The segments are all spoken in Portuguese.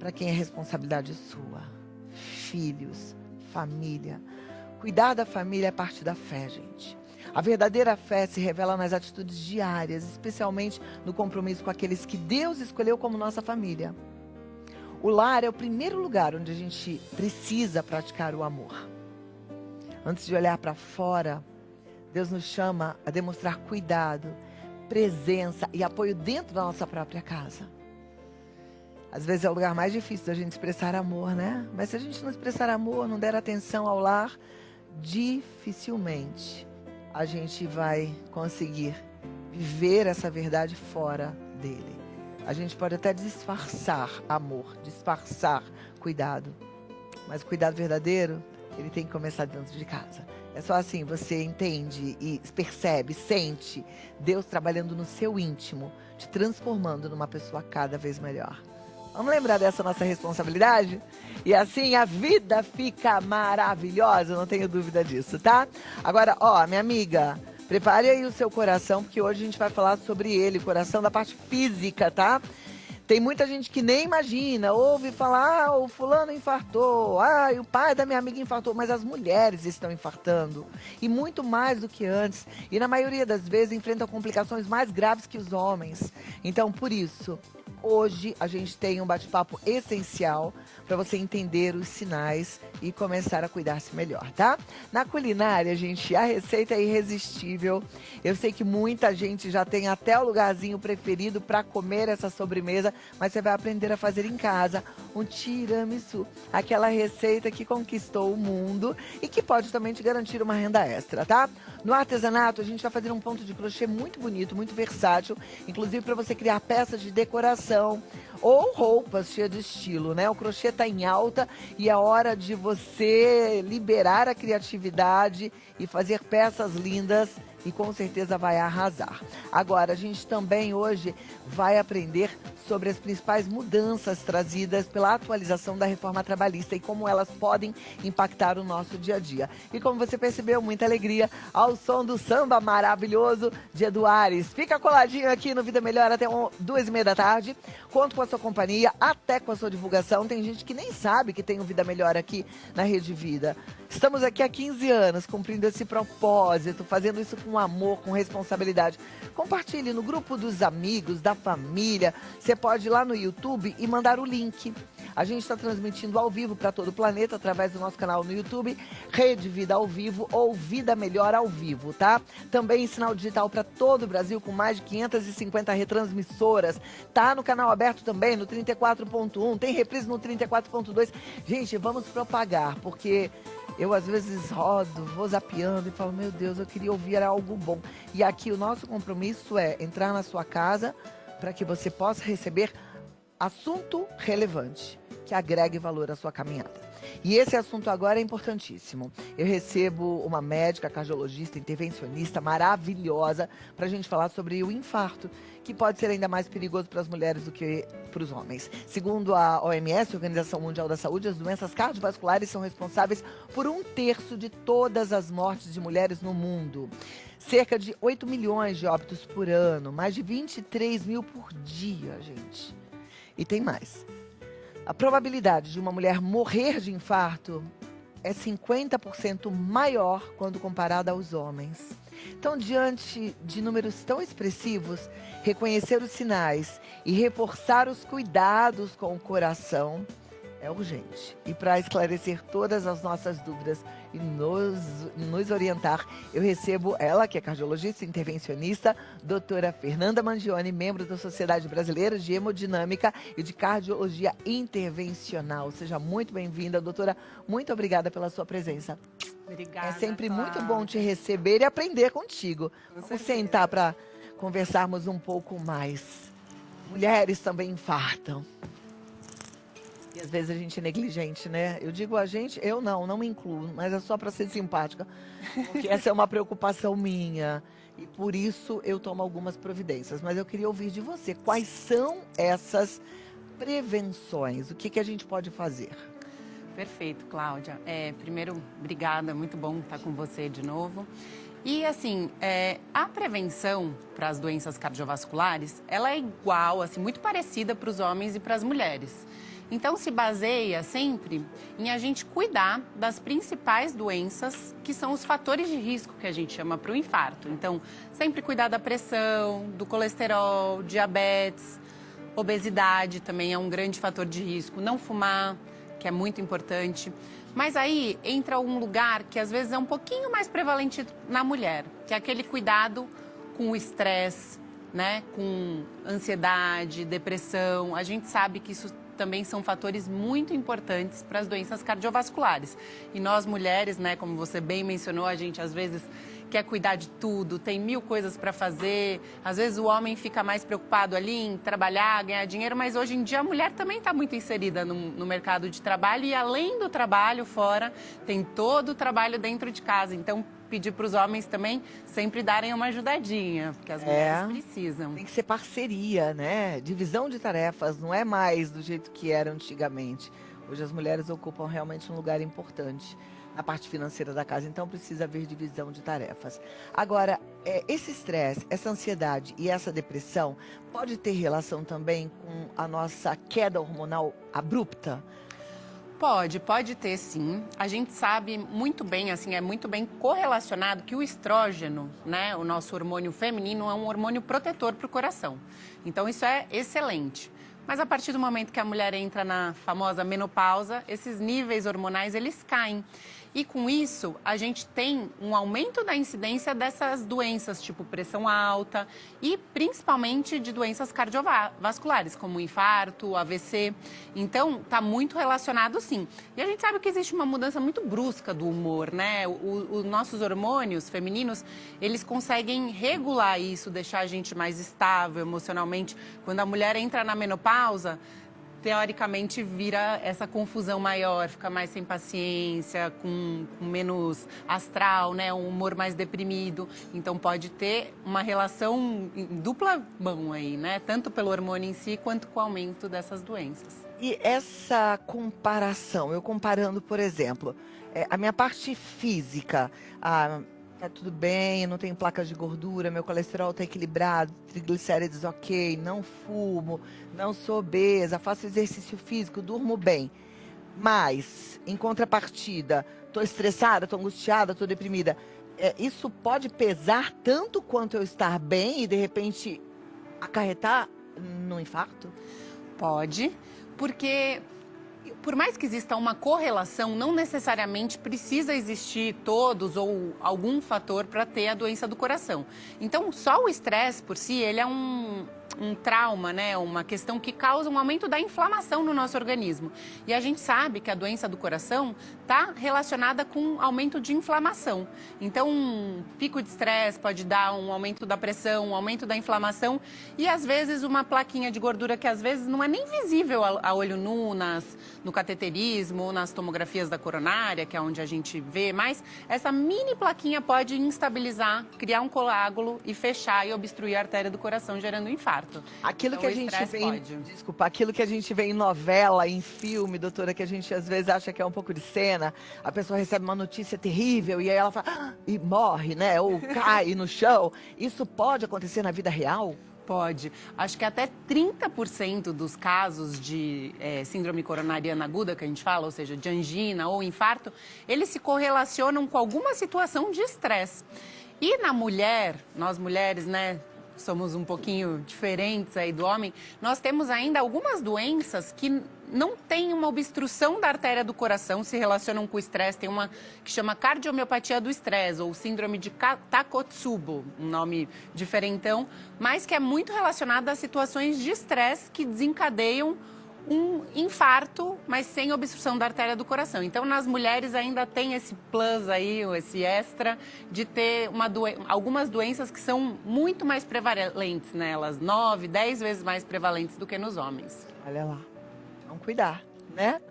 para quem é responsabilidade sua. Filhos, família. Cuidar da família é parte da fé, gente. A verdadeira fé se revela nas atitudes diárias, especialmente no compromisso com aqueles que Deus escolheu como nossa família. O lar é o primeiro lugar onde a gente precisa praticar o amor. Antes de olhar para fora, Deus nos chama a demonstrar cuidado, presença e apoio dentro da nossa própria casa. Às vezes é o lugar mais difícil da gente expressar amor, né? Mas se a gente não expressar amor, não der atenção ao lar, dificilmente a gente vai conseguir viver essa verdade fora dele. A gente pode até disfarçar amor, disfarçar cuidado. Mas o cuidado verdadeiro, ele tem que começar dentro de casa. É só assim, você entende e percebe, sente Deus trabalhando no seu íntimo, te transformando numa pessoa cada vez melhor. Vamos lembrar dessa nossa responsabilidade? E assim a vida fica maravilhosa, não tenho dúvida disso, tá? Agora, ó, minha amiga, prepare aí o seu coração, porque hoje a gente vai falar sobre ele, coração da parte física, tá? Tem muita gente que nem imagina, ouve falar, o fulano infartou, o pai da minha amiga infartou, mas as mulheres estão infartando. E muito mais do que antes. E na maioria das vezes enfrentam complicações mais graves que os homens. Então, por isso, hoje a gente tem um bate-papo essencial para você entender os sinais e começar a cuidar-se melhor, tá? Na culinária, gente, a receita é irresistível. Eu sei que muita gente já tem até o lugarzinho preferido para comer essa sobremesa, mas você vai aprender a fazer em casa um tiramisu, aquela receita que conquistou o mundo e que pode também te garantir uma renda extra, tá? No artesanato, a gente vai fazer um ponto de crochê muito bonito, muito versátil, inclusive para você criar peças de decoração ou roupas cheias de estilo, né? O crochê está em alta e é hora de você liberar a criatividade e fazer peças lindas e com certeza vai arrasar. Agora, a gente também hoje vai aprender sobre as principais mudanças trazidas pela atualização da reforma trabalhista e como elas podem impactar o nosso dia a dia. E como você percebeu, muita alegria ao som do samba maravilhoso de Edu Ares. Fica coladinho aqui no Vida Melhor até 2h30 da tarde. Conto com a sua companhia, até com a sua divulgação. Tem gente que nem sabe que tem o Vida Melhor aqui na Rede Vida. Estamos aqui há 15 anos cumprindo esse propósito, fazendo isso com amor, com responsabilidade. Compartilhe no grupo dos amigos, da família. Você pode ir lá no YouTube e mandar o link. A gente está transmitindo ao vivo para todo o planeta através do nosso canal no YouTube, Rede Vida ao Vivo ou Vida Melhor ao Vivo, tá? Também em sinal digital para todo o Brasil com mais de 550 retransmissoras. Tá no canal aberto também, no 34.1, tem reprise no 34.2. Gente, vamos propagar, porque eu às vezes rodo, vou zapeando e falo, meu Deus, eu queria ouvir algo bom. E aqui o nosso compromisso é entrar na sua casa para que você possa receber assunto relevante, que agregue valor à sua caminhada. E esse assunto agora é importantíssimo. Eu recebo uma médica, cardiologista, intervencionista maravilhosa para a gente falar sobre o infarto, que pode ser ainda mais perigoso para as mulheres do que para os homens. Segundo a OMS, Organização Mundial da Saúde, as doenças cardiovasculares são responsáveis por 1/3 de todas as mortes de mulheres no mundo. Cerca de 8 milhões de óbitos por ano, mais de 23 mil por dia, gente. E tem mais. A probabilidade de uma mulher morrer de infarto é 50% maior quando comparada aos homens. Então, diante de números tão expressivos, reconhecer os sinais e reforçar os cuidados com o coração é urgente. E para esclarecer todas as nossas dúvidas e nos orientar, eu recebo ela, que é cardiologista e intervencionista, doutora Fernanda Mangione, membro da Sociedade Brasileira de Hemodinâmica e de Cardiologia Intervencional. Seja muito bem-vinda, doutora. Muito obrigada pela sua presença. Obrigada, É sempre Cláudia. muito bom te receber e aprender contigo. Com Vamos certeza. sentar para conversarmos um pouco mais. Mulheres também infartam. E às vezes a gente é negligente, né? Eu digo a gente, eu não me incluo, mas é só para ser simpática. Porque essa é uma preocupação minha. E por isso eu tomo algumas providências. Mas eu queria ouvir de você. Quais são essas prevenções? O que a gente pode fazer? Perfeito, Cláudia. Primeiro, obrigada, muito bom estar com você de novo. E assim, a prevenção para as doenças cardiovasculares, ela é igual, assim, muito parecida para os homens e para as mulheres. Então, se baseia sempre em a gente cuidar das principais doenças, que são os fatores de risco que a gente chama para o infarto. Então, sempre cuidar da pressão, do colesterol, diabetes, obesidade também é um grande fator de risco. Não fumar, que é muito importante. Mas aí entra um lugar que às vezes é um pouquinho mais prevalente na mulher, que é aquele cuidado com o estresse, né? Com ansiedade, depressão. A gente sabe que isso também são fatores muito importantes para as doenças cardiovasculares. E nós mulheres, né, como você bem mencionou, a gente às vezes quer cuidar de tudo, tem 1000 coisas para fazer. Às vezes o homem fica mais preocupado ali em trabalhar, ganhar dinheiro, mas hoje em dia a mulher também está muito inserida no mercado de trabalho e além do trabalho fora, tem todo o trabalho dentro de casa. Então, pedir para os homens também sempre darem uma ajudadinha, porque as mulheres precisam. Tem que ser parceria, né? Divisão de tarefas, não é mais do jeito que era antigamente. Hoje as mulheres ocupam realmente um lugar importante na parte financeira da casa, então precisa haver divisão de tarefas. Agora, esse estresse, essa ansiedade e essa depressão pode ter relação também com a nossa queda hormonal abrupta? Pode ter sim. A gente sabe muito bem, assim, é muito bem correlacionado que o estrógeno, né, o nosso hormônio feminino, é um hormônio protetor para o coração. Então isso é excelente. Mas a partir do momento que a mulher entra na famosa menopausa, esses níveis hormonais, eles caem. E com isso, a gente tem um aumento da incidência dessas doenças, tipo pressão alta e principalmente de doenças cardiovasculares, como infarto, AVC. Então, está muito relacionado sim. E a gente sabe que existe uma mudança muito brusca do humor, né? Os nossos hormônios femininos, eles conseguem regular isso, deixar a gente mais estável emocionalmente. Quando a mulher entra na menopausa, teoricamente vira essa confusão maior, fica mais sem paciência, com menos astral, né? Um humor mais deprimido. Então pode ter uma relação em dupla mão aí, né? Tanto pelo hormônio em si, quanto com o aumento dessas doenças. E essa comparação, eu comparando, por exemplo, a minha parte física, tá tudo bem, eu não tenho placas de gordura, meu colesterol tá equilibrado, triglicérides ok, não fumo, não sou obesa, faço exercício físico, durmo bem. Mas, em contrapartida, tô estressada, tô angustiada, tô deprimida. Isso pode pesar tanto quanto eu estar bem e, de repente, acarretar no infarto? Pode, porque por mais que exista uma correlação, não necessariamente precisa existir todos ou algum fator para ter a doença do coração. Então, só o estresse por si, ele é um trauma, né? Uma questão que causa um aumento da inflamação no nosso organismo. E a gente sabe que a doença do coração está relacionada com aumento de inflamação. Então, um pico de estresse pode dar um aumento da pressão, um aumento da inflamação e, às vezes, uma plaquinha de gordura que, às vezes, não é nem visível a olho nu no cateterismo ou nas tomografias da coronária, que é onde a gente vê, mas essa mini plaquinha pode instabilizar, criar um coágulo e fechar e obstruir a artéria do coração, gerando um infarto. Aquilo Então, que a gente vê, aquilo que a gente vê em novela, em filme, doutora, que a gente às vezes acha que é um pouco de cena, a pessoa recebe uma notícia terrível e aí ela fala, e morre, né? Ou cai no chão. Isso pode acontecer na vida real? Pode. Acho que até 30% dos casos de síndrome coronariana aguda, que a gente fala, ou seja, de angina ou infarto, eles se correlacionam com alguma situação de estresse. E na mulher, nós mulheres, né, somos um pouquinho diferentes aí do homem, nós temos ainda algumas doenças que não têm uma obstrução da artéria do coração, se relacionam com o estresse. Tem uma que chama cardiomiopatia do estresse, ou síndrome de Takotsubo, um nome diferentão, mas que é muito relacionada a situações de estresse que desencadeiam um infarto, mas sem obstrução da artéria do coração. Então, nas mulheres ainda tem esse plus aí, esse extra, de ter algumas doenças que são muito mais prevalentes nelas, 9, 10 vezes mais prevalentes do que nos homens. Olha lá, vamos cuidar, né?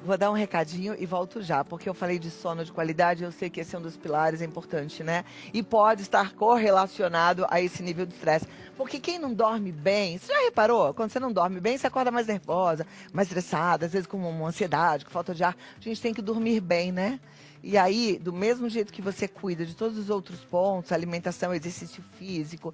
Vou dar um recadinho e volto já, porque eu falei de sono de qualidade, eu sei que esse é um dos pilares, é importante, né? E pode estar correlacionado a esse nível de estresse. Porque quem não dorme bem, você já reparou? Quando você não dorme bem, você acorda mais nervosa, mais estressada, às vezes com uma ansiedade, com falta de ar. A gente tem que dormir bem, né? E aí, do mesmo jeito que você cuida de todos os outros pontos, alimentação, exercício físico,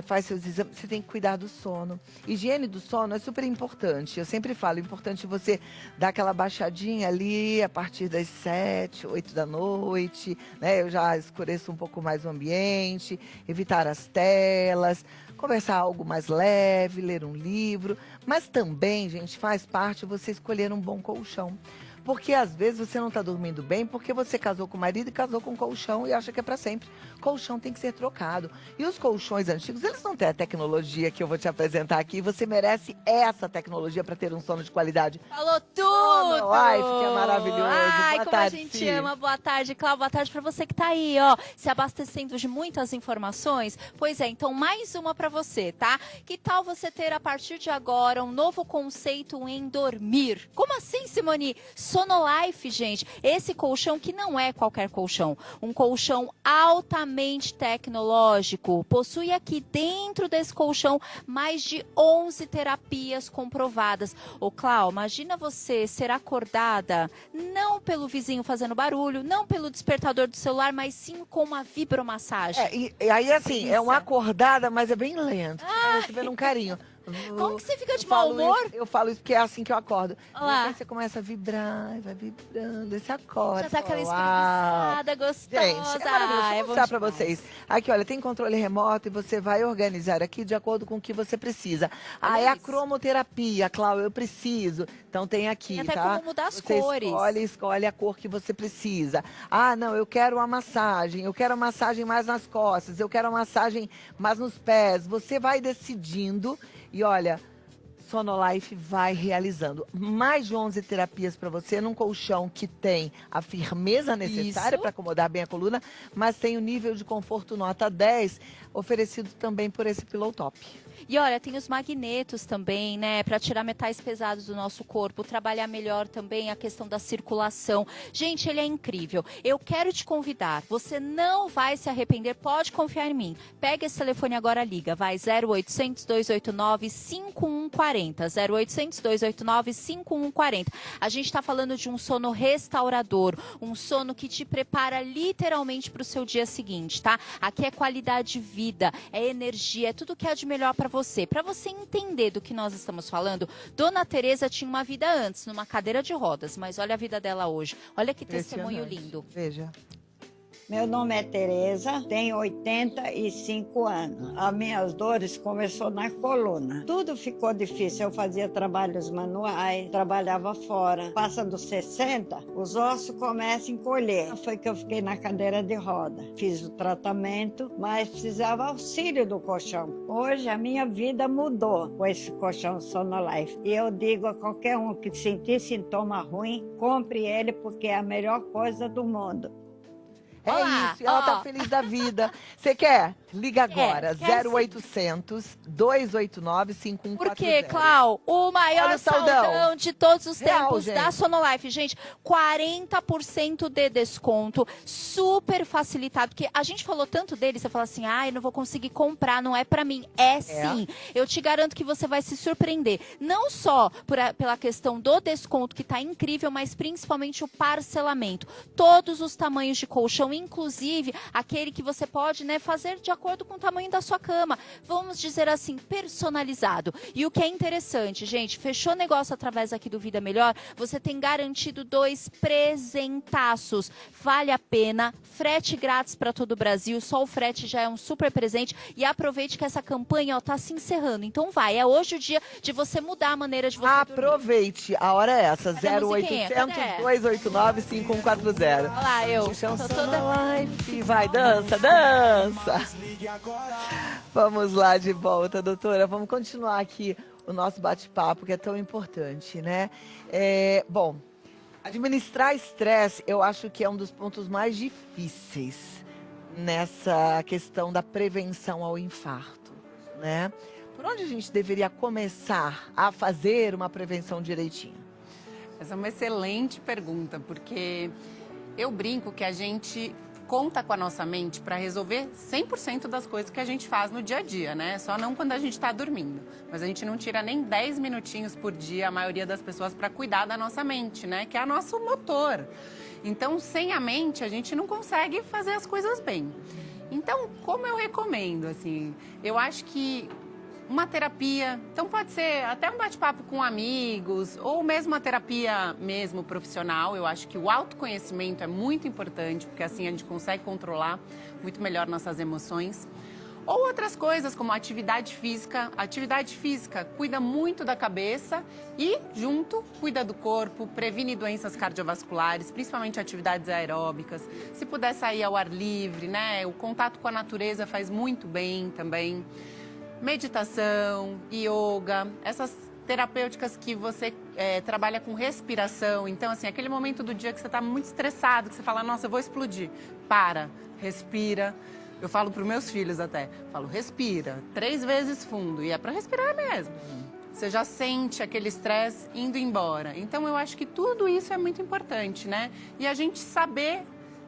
faz seus exames, você tem que cuidar do sono. Higiene do sono é super importante. Eu sempre falo, é importante você dar aquela baixadinha ali a partir das 7, 8 da noite, né? Eu já escureço um pouco mais o ambiente, evitar as telas, conversar algo mais leve, ler um livro. Mas também, gente, faz parte você escolher um bom colchão. Porque às vezes você não está dormindo bem porque você casou com o marido e casou com o colchão e acha que é para sempre. Colchão tem que ser trocado. E os colchões antigos, eles não têm a tecnologia que eu vou te apresentar aqui. Você merece essa tecnologia para ter um sono de qualidade. Falou tudo! Life, que é maravilhoso. Ai, Boa como tarde, a gente Fih. ama. Boa tarde, Cláudia. Boa tarde para você que tá aí, ó, se abastecendo de muitas informações. Pois é, então mais uma para você, tá? Que tal você ter a partir de agora um novo conceito em dormir? Como assim, Simone? Sonolife, gente. Esse colchão que não é qualquer colchão. Um colchão altamente tecnológico. Possui aqui dentro desse colchão mais de 11 terapias comprovadas. Ô, Cláudia, imagina você ser acordada não pelo vizinho fazendo barulho, não pelo despertador do celular, mas sim com uma vibromassagem. E aí, assim, é uma Delícia. acordada, mas é bem lento. Recebendo um carinho. Como que você fica de Eu mau falo humor? isso- eu falo isso porque é assim que eu acordo. Olha lá. E aí você começa a vibrar, vai vibrando, e você acorda. Já dá aquela Uau. espreguiçada gostosa. Gente, é maravilhoso. Deixa eu bom mostrar pra demais. vocês. Aqui, olha, tem controle remoto e você vai organizar aqui de acordo com o que você precisa. Olha É a isso. cromoterapia, Cláudia, eu preciso. Então tem aqui, Tem até tá? como mudar as Você cores. escolhe a cor que você precisa. Ah, não, eu quero uma massagem. Eu quero uma massagem mais nas costas. Eu quero uma massagem mais nos pés. Você vai decidindo e olha, Sonolife vai realizando mais de 11 terapias para você num colchão que tem a firmeza necessária Isso. para acomodar bem a coluna, mas tem o nível de conforto nota 10, oferecido também por esse Pillow Top. E olha, tem os magnetos também, né, para tirar metais pesados do nosso corpo, trabalhar melhor também a questão da circulação. Gente, ele é incrível. Eu quero te convidar, você não vai se arrepender, pode confiar em mim. Pega esse telefone agora, liga, vai 0800 289 5140, 0800 289 5140. A gente está falando de um sono restaurador, um sono que te prepara literalmente para o seu dia seguinte, tá? Aqui é qualidade de vida, é energia, é tudo que há de melhor para você. Para você entender do que nós estamos falando, Dona Teresa tinha uma vida antes, numa cadeira de rodas, mas olha a vida dela hoje. Olha que testemunho Impressionante. lindo. Veja. Meu nome é Tereza, tenho 85 anos. As minhas dores começou na coluna. Tudo ficou difícil. Eu fazia trabalhos manuais, trabalhava fora. Passa dos 60, os ossos começam a encolher. Foi que eu fiquei na cadeira de roda. Fiz o tratamento, mas precisava auxílio do colchão. Hoje a minha vida mudou com esse colchão Sonolife. E eu digo a qualquer um que sentir sintoma ruim, compre ele porque é a melhor coisa do mundo. É Olá, isso, e ela ó. tá feliz da vida. Você quer? Liga agora, quer sim. 0800 289 5140. Porque, Clau, o maior Olha o saudão. saudão de todos os Real, tempos gente. da Sonolife, gente, 40% de desconto, super facilitado, porque a gente falou tanto dele, você fala assim, eu não vou conseguir comprar, não é pra mim. É sim, eu te garanto que você vai se surpreender, não só pela questão do desconto, que tá incrível, mas principalmente o parcelamento, todos os tamanhos de colchão, inclusive aquele que você pode, né, fazer de acordo com o tamanho da sua cama, vamos dizer assim, personalizado. E o que é interessante, gente, fechou negócio através aqui do Vida Melhor, você tem garantido 2 presentaços. Vale a pena, frete grátis para todo o Brasil, só o frete já é um super presente e aproveite que essa campanha, ó, tá se encerrando. Então vai, é hoje o dia de você mudar a maneira de você dormir. Aproveite, a hora é essa, Cadê a musiquinha? 0800 Cadê? 289 5140. Olha lá, eu Puxão tô toda... Sonolife, vai, dança, dança. Vamos lá de volta, doutora, vamos continuar aqui o nosso bate-papo, que é tão importante, né? Bom, administrar estresse, eu acho que é um dos pontos mais difíceis nessa questão da prevenção ao infarto, né? Por onde a gente deveria começar a fazer uma prevenção direitinho? Essa é uma excelente pergunta, porque eu brinco que a gente conta com a nossa mente para resolver 100% das coisas que a gente faz no dia a dia, né? Só não quando a gente está dormindo. Mas a gente não tira nem 10 minutinhos por dia, a maioria das pessoas, para cuidar da nossa mente, né? Que é o nosso motor. Então, sem a mente, a gente não consegue fazer as coisas bem. Então, como eu recomendo, assim, eu acho que uma terapia, então pode ser até um bate-papo com amigos, ou mesmo uma terapia mesmo profissional. Eu acho que o autoconhecimento é muito importante, porque assim a gente consegue controlar muito melhor nossas emoções. Ou outras coisas, como atividade física. A atividade física cuida muito da cabeça e, junto, cuida do corpo, previne doenças cardiovasculares, principalmente atividades aeróbicas. Se puder sair ao ar livre, né? O contato com a natureza faz muito bem também. Meditação, yoga, essas terapêuticas que você trabalha com respiração. Então, assim, aquele momento do dia que você está muito estressado, que você fala, nossa, eu vou explodir. Para, respira. Eu falo para os meus filhos até, falo, respira, 3 vezes fundo, e é para respirar mesmo. Você já sente aquele estresse indo embora. Então, eu acho que tudo isso é muito importante, né? E a gente saber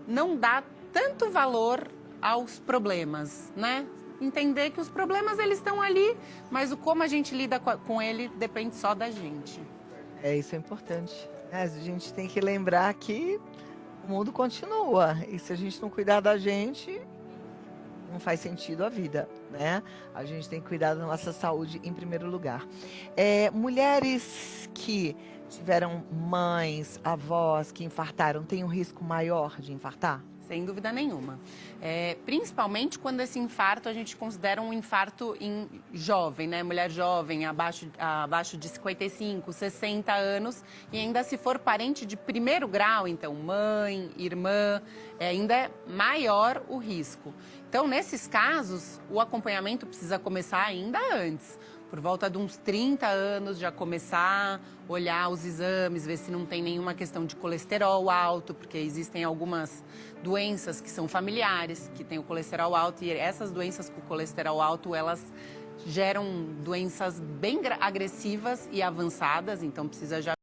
não dar tanto valor aos problemas, né? Entender que os problemas, eles estão ali, mas o como a gente lida com ele depende só da gente. Isso é importante. A gente tem que lembrar que o mundo continua. E se a gente não cuidar da gente, não faz sentido a vida, né? A gente tem que cuidar da nossa saúde em primeiro lugar. Mulheres que tiveram mães, avós que infartaram, têm um risco maior de infartar? Sem dúvida nenhuma. Principalmente quando esse infarto a gente considera um infarto em jovem, né? Mulher jovem, abaixo de 55, 60 anos, e ainda se for parente de primeiro grau, então mãe, irmã, ainda é maior o risco. Então, nesses casos, o acompanhamento precisa começar ainda antes. Por volta de uns 30 anos, já começar a olhar os exames, ver se não tem nenhuma questão de colesterol alto, porque existem algumas doenças que são familiares, que têm o colesterol alto, e essas doenças com colesterol alto, elas geram doenças bem agressivas e avançadas, então precisa já